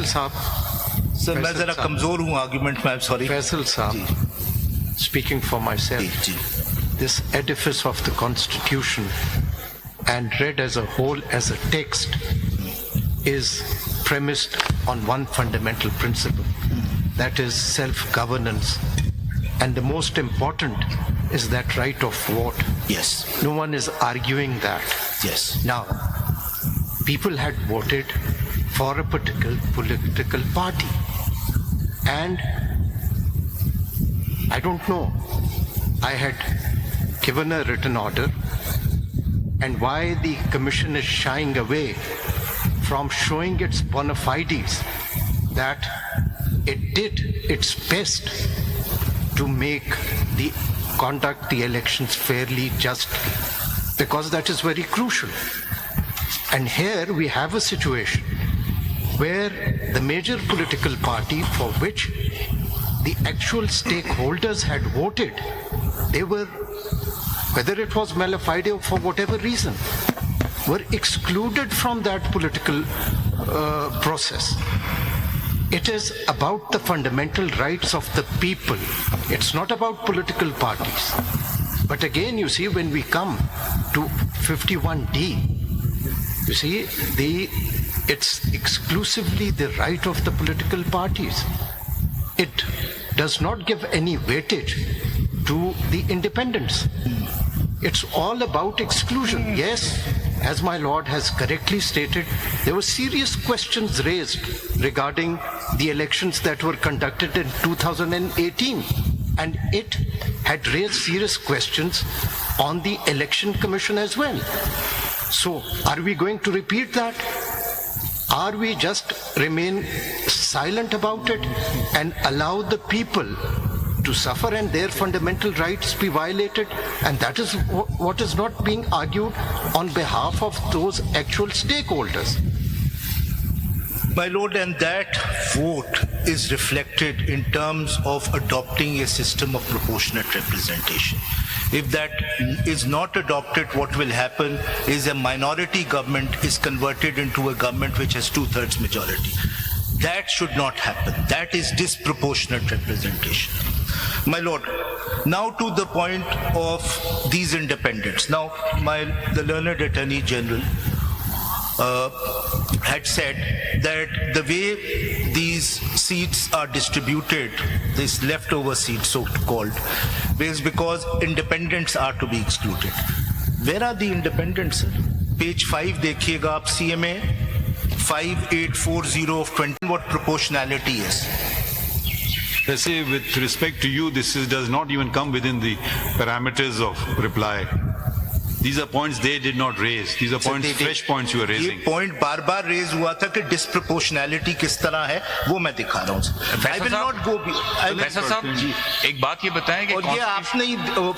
साहब, सर मैं जरा कमजोर हूँ आर्गुमेंट में, सॉरी। फैसल साहब, speaking for myself, जी this edifice of the Constitution and read as a whole as a text is premised on one fundamental principle, that is self-governance, and the most important is that right of vote. Yes No one is arguing that. Yes Now, people had voted for a particular political party, and I don't know, I had given a written order, and why the commission is shying away from showing its bona fides that it did its best to make the conduct the elections fairly, justly, because that is very crucial. And here we have a situation where the major political party for which the actual stakeholders had voted, they were, whether it was mala fide or for whatever reason, were excluded from that political process. It is about the fundamental rights of the people. It's not about political parties. But again, you see, when we come to 51D, you see, it's exclusively the right of the political parties. It does not give any weightage to the independents. It's all about exclusion. Yes, as my lord has correctly stated, there were serious questions raised regarding the elections that were conducted in 2018, and it had raised serious questions on the election commission as well. So are we going to repeat that? Are we just remain silent about it and allow the people to suffer and their fundamental rights be violated? And that is what is not being argued on behalf of those actual stakeholders. My lord, and that vote is reflected in terms of adopting a system of proportionate representation. If that is not adopted, what will happen is a minority government is converted into a government which has 2/3 majority. That should not happen. That is disproportionate representation. My lord, now to the point of these independents. Now, the learned Attorney General had said that the way these seats are distributed, these leftover seats so-called, is because independents are to be excluded. Where are the independents? Page 5 देखिएगा आप, CMA 5840 of 20, what proportionality is. Let's say, with respect to you, does not even come within the parameters of reply. These are points they did not raise. These are points, fresh points you are raising. ये point बार-बार raise हुआ था कि disproportionality किस तरह है, वो मैं दिखा रहा हूँ. I will not go. Faisal साहब, एक बात ये बताएं कि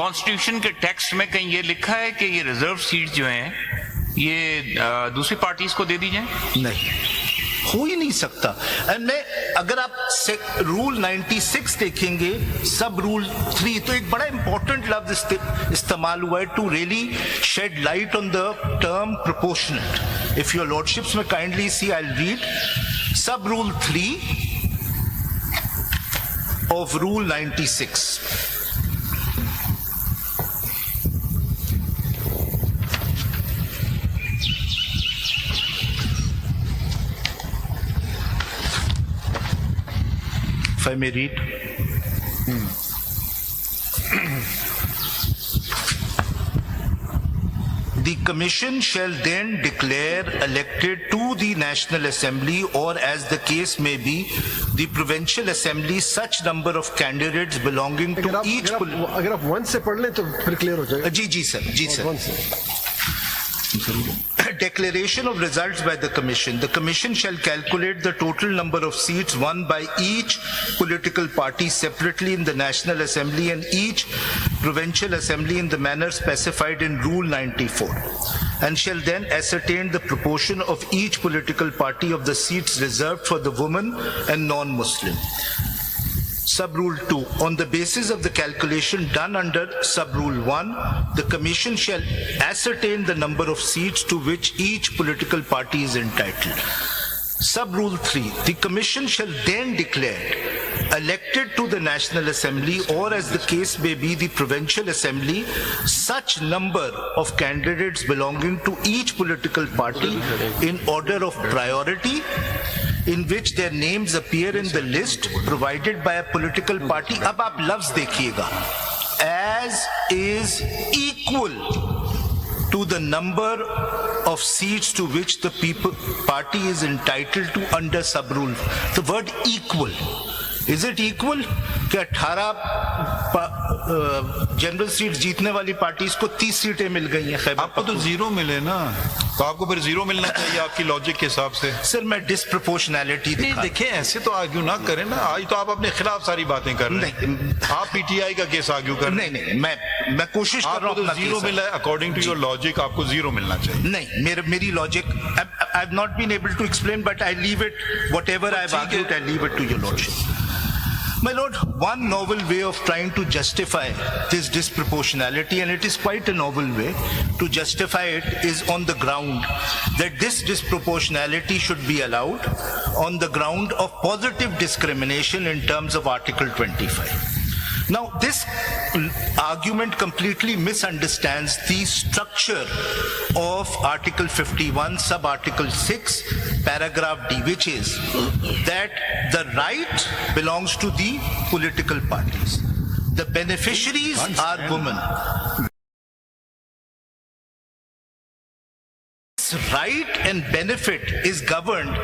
कॉन्स्टिट्यूशन के टेक्स्ट में कहीं ये लिखा है कि ये रिजर्व सीट जो हैं ये दूसरी पार्टीज को दे दी जाए? नहीं, हो ही नहीं सकता. मैं अगर आप रूल 96 देखेंगे, सब रूल 3, तो एक बड़ा इंपॉर्टेंट लफ्ज इस्तेमाल हुआ है to really shed light on the term proportionate. If your lordships may kindly see, I will read sub rule 3 of rule 96. If I may read. The Commission shall then declare elected to the National Assembly, or as the case may be, the Provincial Assembly, such number of candidates belonging to each. अगर आप one से पढ़ लें तो फिर clear हो जाएगा. जी सर, जी sir. Declaration of results by the Commission. The Commission shall calculate the total number of seats won by each political party separately in the National Assembly and each Provincial Assembly in the manner specified in Rule 94, and shall then ascertain the proportion of each political party of the seats reserved for the women and non-Muslim. Sub-Rule 2. On the basis of the calculation done under Sub-Rule 1, the Commission shall ascertain the number of seats to which each political party is entitled. Sub-rule 3, the commission shall then declare elected to the National Assembly or as the case may be the Provincial Assembly such number of candidates belonging to each political party in order of priority in which their names appear in the list provided by a political party. अब आप लफ्ज देखिएगा, as is equal to the number of seats to which the party is entitled to under sub-rule. The word equal. Is it equal? कि 18 general seat जीतने वाली parties को 30 सीटें मिल गई हैं खैबर आपको तो जीरो मिले ना, तो आपको फिर जीरो मिलना चाहिए आपकी लॉजिक के हिसाब से। सर मैं डिस्प्रपोर्शनैलिटी देखें, ऐसे तो आर्ग्यू ना करें ना, आज तो आप अपने खिलाफ सारी बातें कर रहे हैं। आप पीटीआई का केस आर्ग्यू कर रहे हैं। नहीं, मैं कोशिश कर रहा हूँ। तो जीरो मिला है, अकॉर्डिंग टू योर लॉजिक आपको जीरो मिलना चाहिए। नहीं, मेरी logic I have not been able to explain but I leave it whatever I have argued I leave it to your lordship. My lord, one novel way of trying to justify this disproportionality, and it is quite a novel way to justify it, is on the ground that this disproportionality should be allowed on the ground of positive discrimination in terms of Article 25. Now, this argument completely misunderstands the structure of Article 51, sub-Article 6, paragraph D, which is that the right belongs to the political parties. The beneficiaries are women. This right and benefit is governed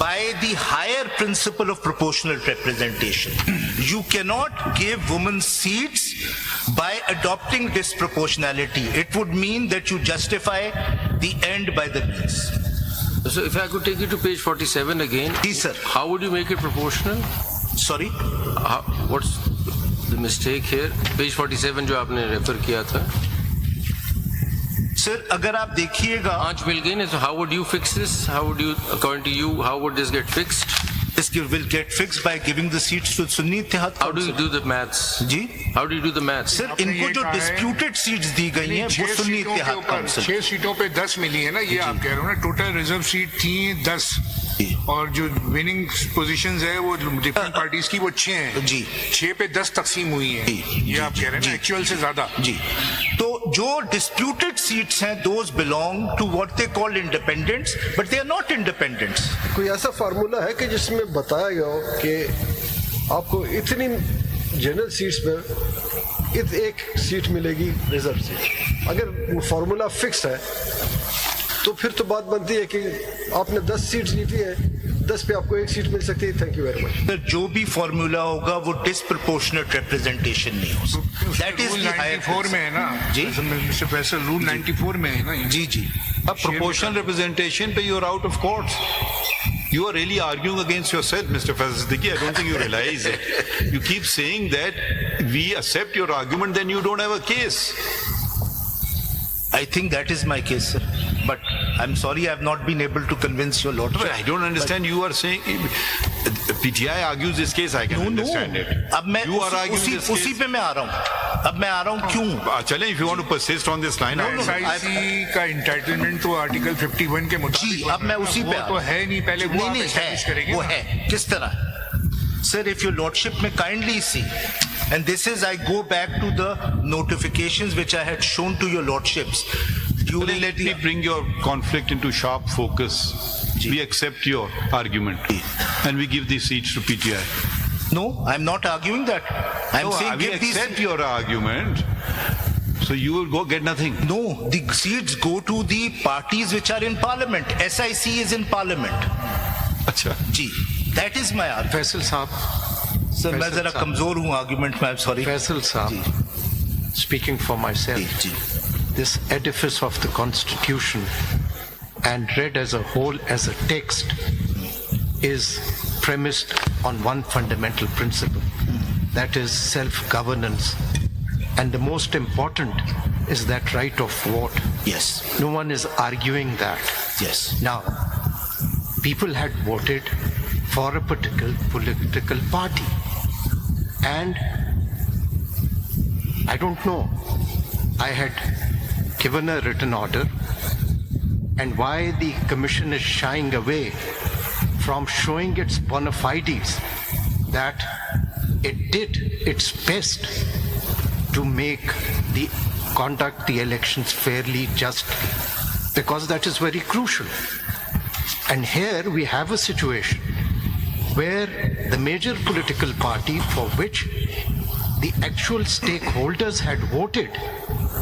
by the higher principle of proportional representation. You cannot give women seats by adopting disproportionality. It would mean that you justify the end by the means. So if I could take you to page 47 again. Yes, sir. How would you make it proportional? Sorry? What's the mistake here? Page 47 जो आपने refer किया था. Sir अगर आप देखिएगा 5 मिल गई ना, so how would you fix this? How would you, according to you, how would this get fixed? This will get fixed by giving the seats to Sunni Ittihad Council. How do you do the maths? जी? How do you do the maths? Sir इनको जो disputed seats दी गई हैं वो सुन्नी इत्तेहाद council 6 सीटों पे 10 मिली है ना, ये आप कह रहे हो ना। टोटल रिजर्व सीट थी 10 और जो विनिंग पोजीशंस है वो डिफरेंट पार्टीज की वो 6 हैं जी। 6 पे 10 तकसीम हुई हैं, ये आप कह रहे हैं ना, एक्चुअल से ज्यादा जी। तो जो डिस्प्यूटेड सीट्स हैं those belong to what they call independents but they are not independents. कोई ऐसा फार्मूला है कि जिसमें बताया गया हो कि आपको इतनी जनरल सीट्स में एक सीट मिलेगी रिजर्व सीट? अगर फार्मूला फिक्स है तो फिर तो बात बनती है कि आपने 10 सीट जीती है, 10 पे आपको एक सीट मिल सकती है। Thank you very much. Sir जो भी फॉर्मूला होगा वो डिस्प्रपोर्शनेट रिप्रेजेंटेशन नहीं हो सकता। दैट इज 94 में है ना जी मिस्टर फैसल, रूल 94 में है ना जी जी। अब प्रोपोर्शनल रिप्रेजेंटेशन पे you are out of court. You are really arguing against yourself, Mr. Fazl Siddiqui. I don't think you realize it. You keep saying that we accept your argument, then you don't have a case. I think that is my case, sir. But I'm sorry I have not been able to convince your lordship. I don't understand. You are saying PTI argues this case. I can understand it. अब मैं you are arguing this case. उसी पे मैं आ रहा हूँ. अब मैं आ रहा हूँ क्यों? चलें, if you want to persist on this line. SIC का इंटाइटलमेंट तो आर्टिकल 51 के मुताबिक जी, अब मैं उसी पे तो है नहीं, पहले वो आप एस्टैब्लिश करेंगे। वो है किस तरह? Sir, if your lordship may kindly see, and this is, I go back to the notifications which I had shown to your lordships. Let me bring your conflict into sharp focus. We accept your argument and we give these seats to PTI. No, I'm not arguing that. I'm saying we give these. accept your argument. So you will go get nothing. No, the seats go to the parties which are in parliament. SIC is in parliament. अच्छा जी, that is my argument. Faisal साहब, sir मैं जरा कमजोर हूँ argument में, sorry. Faisal साहब, speaking for myself, जी this edifice of the Constitution and read as a whole as a text is premised on one fundamental principle, that is self-governance, and the most important is that right of vote. Yes. No one is arguing that. Yes. Now, people had voted for a particular political party, and I don't know, I had given a written order, and why the commission is shying away from showing its bona fides that it did its best to conduct the elections fairly, justly, because that is very crucial. And here we have a situation where the major political party for which the actual stakeholders had voted,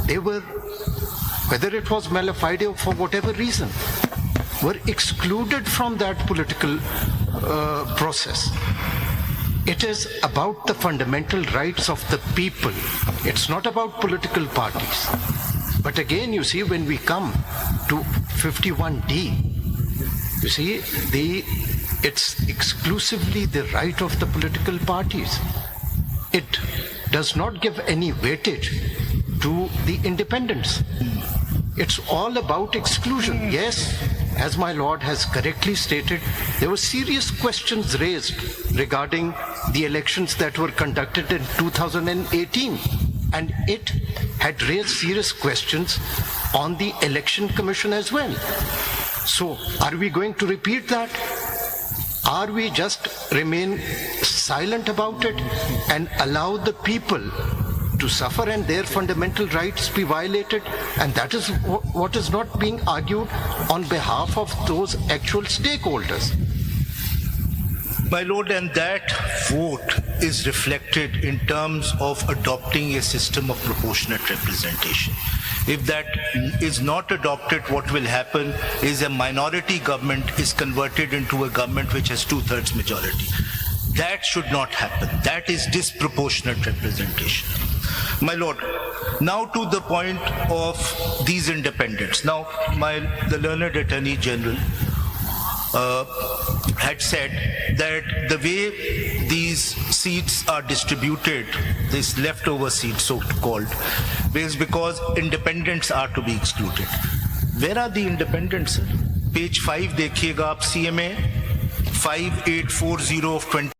they were, whether it was mala fide or for whatever reason, were excluded from that political process. It is about the fundamental rights of the people. It's not about political parties. But again, you see, when we come to 51D, you see, it's exclusively the right of the political parties. It does not give any weightage to the independents. It's all about exclusion. Yes, as my lord has correctly stated, there were serious questions raised regarding the elections that were conducted in 2018. And it had raised serious questions on the Election Commission as well. So, are we going to repeat that? Are we just remain silent about it and allow the people to suffer and their fundamental rights be violated? And that is what is not being argued on behalf of those actual stakeholders. My lord, and that vote is reflected in terms of adopting a system of proportionate representation. If that is not adopted, what will happen is a minority government is converted into a government which has 2/3 majority. That should not happen. That is disproportionate representation. My lord, now to the point of these independents. Now, the learned Attorney General had said that the way these seats are distributed, these leftover seats so-called, is because independents are to be excluded. Where are the independents? Page 5 देखिएगा आप CMA 5840 of 20